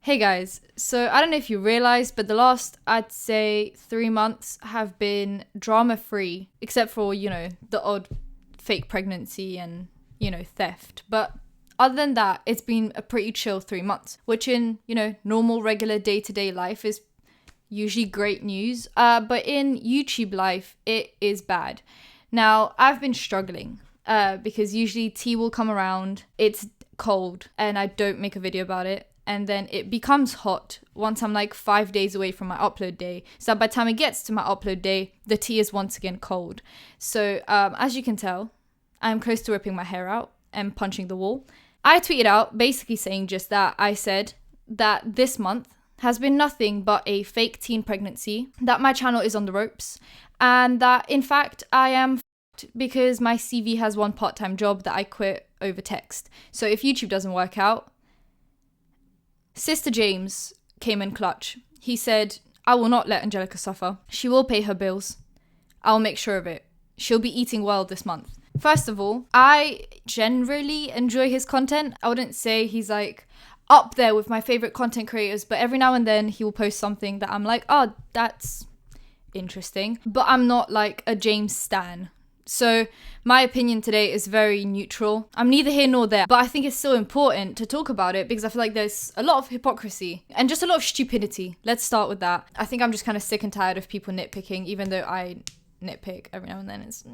Hey guys, so I don't know if you realized, but the last, I'd say, 3 months have been drama free, except for, the odd fake pregnancy and, theft. But other than that, it's been a pretty chill 3 months, which in, normal, regular day to day life is usually great news. But in YouTube life, it is bad. Now, I've been struggling because usually tea will come around, it's cold, and I don't make a video about it. And then it becomes hot once I'm like 5 days away from my upload day. So by the time it gets to my upload day, the tea is once again cold. So as you can tell, I'm close to ripping my hair out and punching the wall. I tweeted out basically saying just that. I said that this month has been nothing but a fake teen pregnancy, that my channel is on the ropes, and that in fact I am f***ed because my CV has one part-time job that I quit over text. So if YouTube doesn't work out, Sister James came in clutch. He said, I will not let Angelika suffer. She will pay her bills. I'll make sure of it. She'll be eating well this month. First of all, I generally enjoy his content. I wouldn't say he's like up there with my favorite content creators, but every now and then he will post something that I'm like, oh, that's interesting. But I'm not like a James stan. So my opinion today is very neutral. I'm neither here nor there, but I think it's still important to talk about it because I feel like there's a lot of hypocrisy and just a lot of stupidity. Let's start with that. I think I'm just kind of sick and tired of people nitpicking, even though I nitpick every now and then. It's,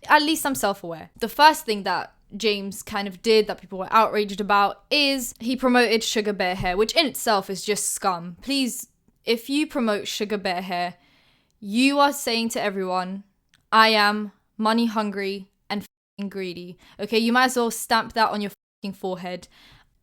at least I'm self-aware. The first thing that James kind of did that people were outraged about is he promoted SugarBearHair, which in itself is just scum. Please, if you promote SugarBearHair, you are saying to everyone, I am money hungry and f***ing greedy. Okay, you might as well stamp that on your f***ing forehead.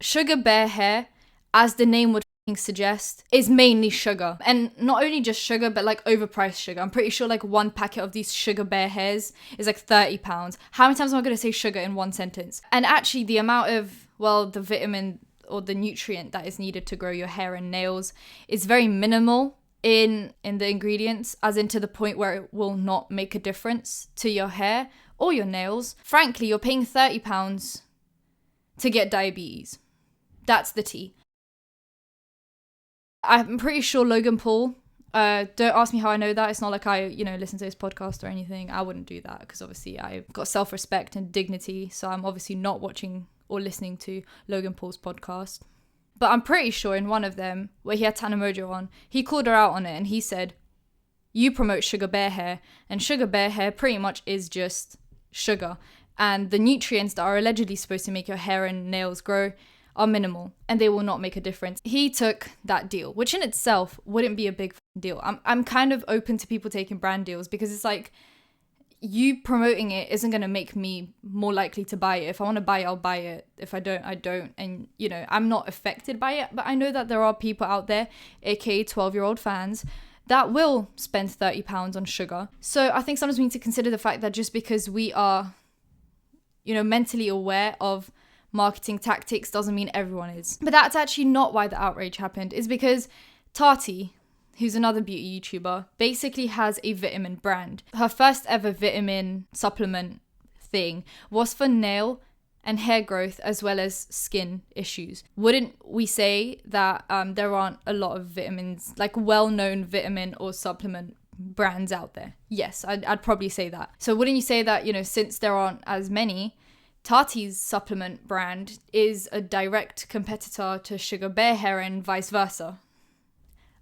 SugarBearHair, as the name would f***ing suggest, is mainly sugar. And not only just sugar, but like overpriced sugar. I'm pretty sure like one packet of these SugarBearHairs is like £30. How many times am I going to say sugar in one sentence? And actually the amount of, the vitamin or the nutrient that is needed to grow your hair and nails is very minimal in the ingredients, as in to the point where it will not make a difference to your hair or your nails. Frankly, you're paying £30 to get diabetes. That's the tea. I'm pretty sure Logan Paul, don't ask me how I know that. It's not like I, listen to his podcast or anything. I wouldn't do that because obviously I've got self-respect and dignity. So I'm obviously not watching or listening to Logan Paul's podcast. But I'm pretty sure in one of them, where he had Tana Mojo on, he called her out on it and he said, you promote SugarBearHair, and SugarBearHair pretty much is just sugar. And the nutrients that are allegedly supposed to make your hair and nails grow are minimal, and they will not make a difference. He took that deal, which in itself wouldn't be a big deal. I'm kind of open to people taking brand deals because it's like, you promoting it isn't going to make me more likely to buy it. If I want to buy it, I'll buy it. If I don't, I don't. And, I'm not affected by it. But I know that there are people out there, aka 12-year-old fans, that will spend £30 on sugar. So I think sometimes we need to consider the fact that just because we are, mentally aware of marketing tactics doesn't mean everyone is. But that's actually not why the outrage happened. It's because Tati, who's another beauty YouTuber, basically has a vitamin brand. Her first ever vitamin supplement thing was for nail and hair growth as well as skin issues. Wouldn't we say that there aren't a lot of vitamins, like well-known vitamin or supplement brands out there? Yes, I'd probably say that. So wouldn't you say that, since there aren't as many, Tati's supplement brand is a direct competitor to SugarBearHair and vice versa?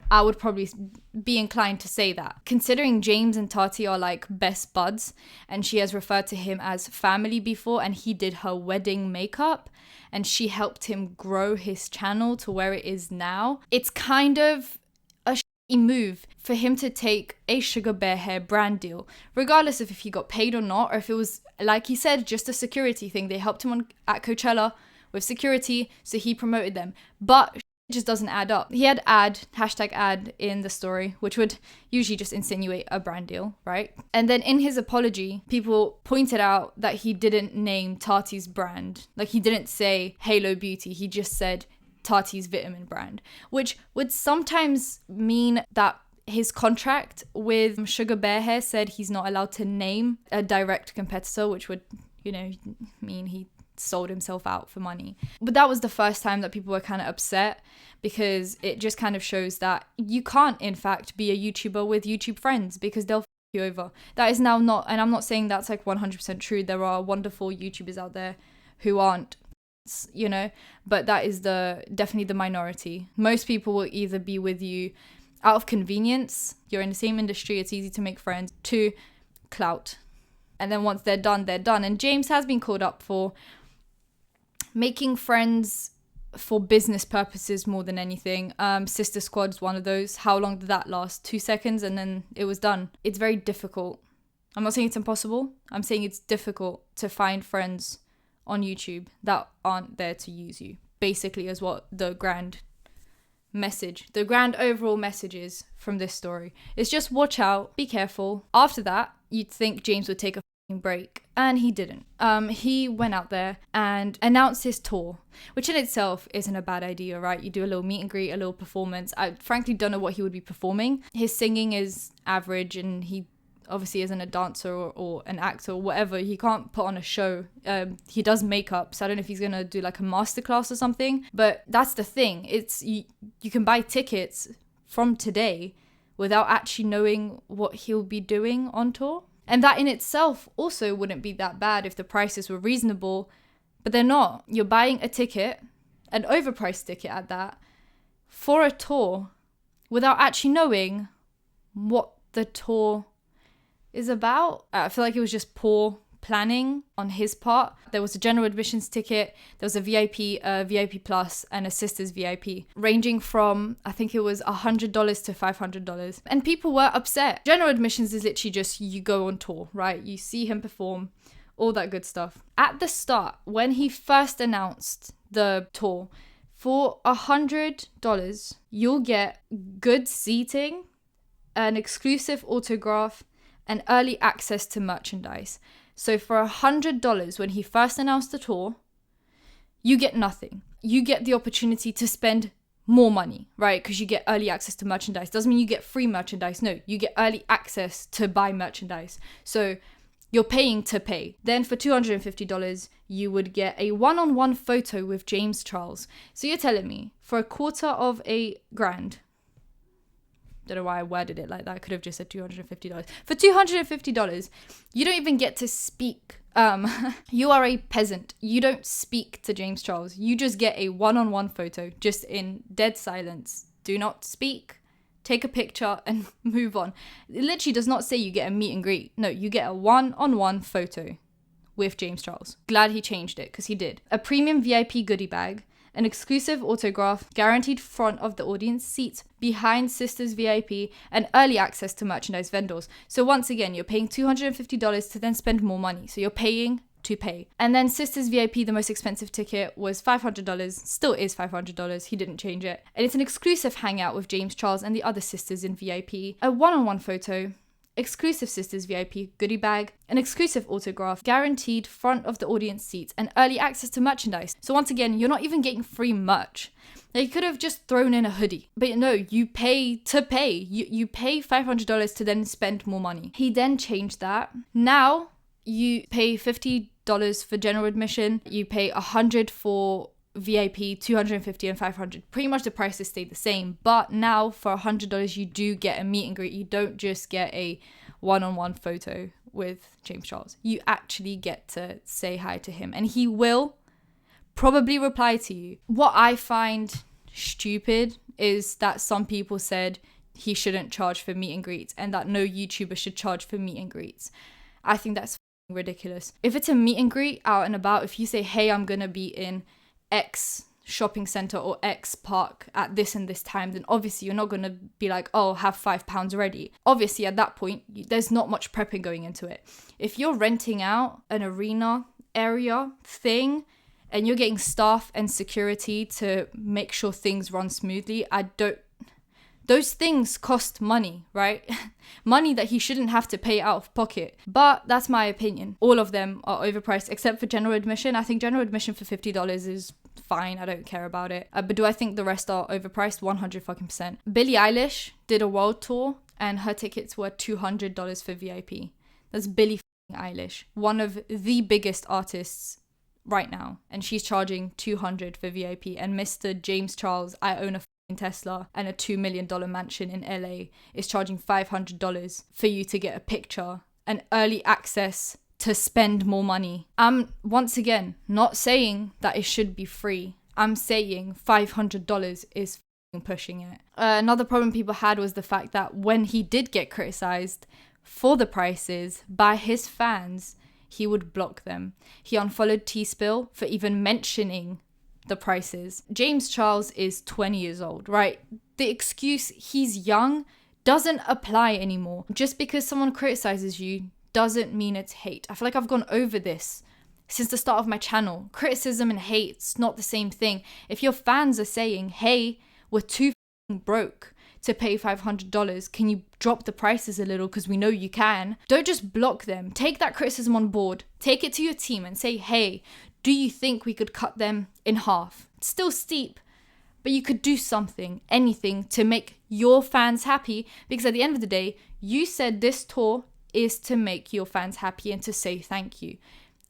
I would probably be inclined to say that. Considering James and Tati are like best buds, and she has referred to him as family before, and he did her wedding makeup, and she helped him grow his channel to where it is now, it's kind of a shitty move for him to take a SugarBearHair brand deal, regardless of if he got paid or not, or if it was, like he said, just a security thing. They helped him at Coachella with security, so he promoted them. But it just doesn't add up. He had #ad in the story, which would usually just insinuate a brand deal, right? And then in his apology, people pointed out that he didn't name Tati's brand. Like he didn't say Halo Beauty, he just said Tati's vitamin brand, which would sometimes mean that his contract with SugarBearHair said he's not allowed to name a direct competitor, which would, mean he sold himself out for money. But that was the first time that people were kind of upset, because it just kind of shows that you can't, in fact, be a YouTuber with YouTube friends, because they'll you over. That is now not, and I'm not saying that's like 100% true. There are wonderful YouTubers out there who aren't, you know, but that is definitely the minority. Most people will either be with you out of convenience, you're in the same industry, it's easy to make friends, to clout. And then once they're done, they're done. And James has been called up for making friends for business purposes more than anything. Sister Squad's one of those. How long did that last? 2 seconds and then it was done. It's very difficult. I'm not saying it's impossible. I'm saying it's difficult to find friends on YouTube that aren't there to use you. Basically is what the grand overall message is from this story. It's just watch out, be careful. After that, you'd think James would take a break, and he didn't. He went out there and announced his tour, which in itself isn't a bad idea, right? You do a little meet and greet, a little performance. I frankly don't know what he would be performing. His singing is average, and he obviously isn't a dancer or an actor or whatever. He can't put on a show. He does makeup, so I don't know if he's gonna do like a masterclass or something. But that's the thing. It's you can buy tickets from today without actually knowing what he'll be doing on tour. And that in itself also wouldn't be that bad if the prices were reasonable, but they're not. You're buying a ticket, an overpriced ticket at that, for a tour without actually knowing what the tour is about. I feel like it was just poor planning on his part. There was a general admissions ticket, there was a VIP, a VIP plus, and a sisters VIP, ranging from, I think it was $100 to $500. And people were upset. General admissions is literally just you go on tour, right? You see him perform, all that good stuff. At the start, when he first announced the tour, for $100, you'll get good seating, an exclusive autograph, and early access to merchandise. So for $100, when he first announced the tour, you get nothing. You get the opportunity to spend more money, right? Because you get early access to merchandise. Doesn't mean you get free merchandise. No, you get early access to buy merchandise. So you're paying to pay. Then for $250, you would get a one-on-one photo with James Charles. So you're telling me for $250,000, don't know why I worded it like that. I could have just said $250. For $250, you don't even get to speak. You are a peasant. You don't speak to James Charles. You just get a one-on-one photo, just in dead silence. Do not speak. Take a picture and move on. It literally does not say you get a meet and greet. No, you get a one-on-one photo with James Charles. Glad he changed it, because he did. A premium VIP goodie bag, an exclusive autograph, guaranteed front of the audience seats behind Sisters VIP, and early access to merchandise vendors. So once again, you're paying $250 to then spend more money. So you're paying to pay. And then Sisters VIP, the most expensive ticket, was $500, still is $500, he didn't change it. And it's an exclusive hangout with James Charles and the other sisters in VIP, a one-on-one photo, exclusive Sisters VIP goodie bag, an exclusive autograph, guaranteed front of the audience seats, and early access to merchandise. So once again, you're not even getting free merch. They could have just thrown in a hoodie. But no, you pay to pay. You pay $500 to then spend more money. He then changed that. Now you pay $50 for general admission. You pay $100 for VIP, $250 and $500. Pretty much the prices stay the same, but now for $100 you do get a meet and greet. You don't just get a one-on-one photo with James Charles. You actually get to say hi to him, and he will probably reply to you. What I find stupid is that some people said he shouldn't charge for meet and greets, and that no YouTuber should charge for meet and greets. I think that's ridiculous. If it's a meet and greet out and about, if you say, hey, I'm gonna be in X shopping center or X park at this and this time, then obviously you're not going to be like, oh, have £5 ready. Obviously at that point, there's not much prepping going into it. If you're renting out an arena area thing and you're getting staff and security to make sure things run smoothly, those things cost money, right? Money that he shouldn't have to pay out of pocket. But that's my opinion. All of them are overpriced except for general admission. I think general admission for $50 is fine. I don't care about it. But do I think the rest are overpriced? 100%. Billie Eilish did a world tour and her tickets were $200 for VIP. That's Billie Eilish, one of the biggest artists right now, and she's charging $200 for VIP. And Mr. James Charles, I own a Tesla and a $2 million mansion in LA, is charging $500 for you to get a picture and early access to spend more money. I'm once again not saying that it should be free. I'm saying $500 is pushing it. Another problem people had was the fact that when he did get criticized for the prices by his fans, he would block them. He unfollowed T-Spill for even mentioning the prices. James Charles is 20 years old, right? The excuse he's young doesn't apply anymore. Just because someone criticizes you doesn't mean it's hate. I feel like I've gone over this since the start of my channel. Criticism and hate's not the same thing. If your fans are saying, hey, we're too broke to pay $500, can you drop the prices a little because we know you can? Don't just block them. Take that criticism on board. Take it to your team and say, hey, do you think we could cut them in half? It's still steep, but you could do something, anything to make your fans happy, because at the end of the day, you said this tour is to make your fans happy and to say thank you.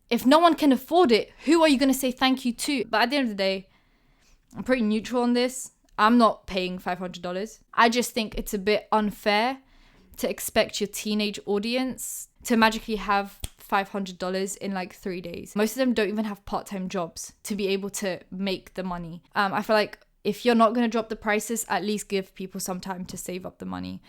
If no one can afford it, who are you going to say thank you to? But at the end of the day, I'm pretty neutral on this. I'm not paying $500. I just think it's a bit unfair to expect your teenage audience to magically have $500 in like 3 days. Most of them don't even have part-time jobs to be able to make the money. I feel like if you're not going to drop the prices, at least give people some time to save up the money.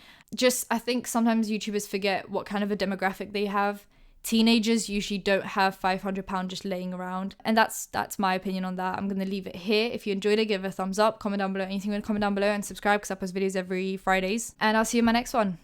I think sometimes YouTubers forget what kind of a demographic they have. Teenagers usually don't have £500 just laying around. And that's my opinion on that. I'm going to leave it here. If you enjoyed it, give it a thumbs up, comment down below anything you want to comment down below, and subscribe because I post videos every Fridays. And I'll see you in my next one.